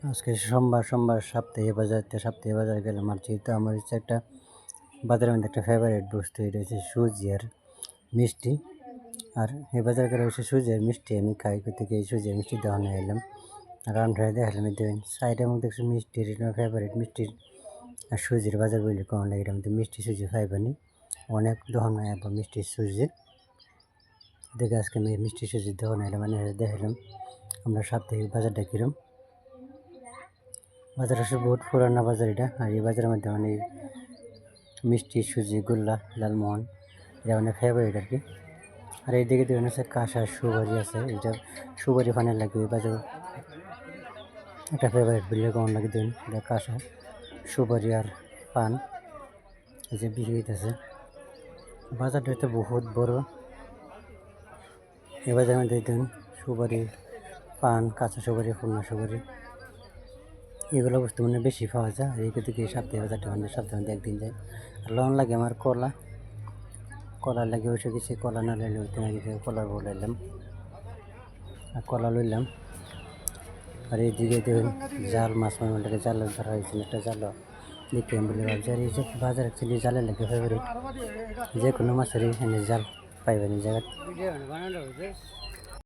আজকে সোমবার সপ্তাহে বাজার গেলাম। আর যেহেতু আমার হচ্ছে একটা বাজারের মধ্যে একটা ফেভারিট বস্তু, এটা হচ্ছে সুজি আর মিষ্টি। আর এই বাজার গেলে হচ্ছে সুজি আর মিষ্টি আমি খাই, থেকে এই সুজি আর মিষ্টি দোকানে এলাম। আর আমরা দেখালাম সাইডের মধ্যে একটু মিষ্টির ফেভারিট মিষ্টির আর সুজির বাজার বললে কম লাগে। এটার মধ্যে মিষ্টি সুজি পাইবানি, অনেক দোকান হয় বা মিষ্টি সুজির। দেখে আজকে আমি মিষ্টি সুজির দোকানে এলাম, মানে দেখালাম আমরা সাপ্তাহিক বাজারটা কিরম। বাজার আসলে বহুত পুরানা বাজার এটা। আর এই বাজারের মধ্যে মানে মিষ্টি সুজি গোল্লা লালমোহন এটা মানে ফেভারিট আর কি। আর এইদিকে দেখুন হচ্ছে কাঁসা সুপারি আছে, এটা সুপারি ফানের লাগে এই বাজার একটা ফেভারিট বললে কেমন লাগে। দেখুন এটা কাঁসা সুপারি আর পান এই যে বিক্রি হইতেছে। বাজারটা হচ্ছে বহুত বড়। এই বাজারের মধ্যে দেখুন সুপারি, পান, কাঁচা সুপারি, খুলনা সুপারি এগুলো বস্তু মানে বেশি পাওয়া যায়। আর এই থেকে সপ্তাহে বাজারটা মানে সপ্তাহে মধ্যে একদিন যায়। আর লোন লাগে আমার কলা লাগে, বসে গেছি কলা না লাইলে হইতে না গেছে, কলার বউ লাইলাম আর কলা লইলাম। আর এইদিকে দেখুন জাল মাছ মারমাটাকে জাল ধরা হয়েছিল, একটা জাল দেখে আমি বলে ভাবছি। আর এই যে বাজার অ্যাকচুয়ালি জালের লাগে ফেভারিট, যে কোনো মাছেরই এনে জাল পাইবেন এই জায়গায়।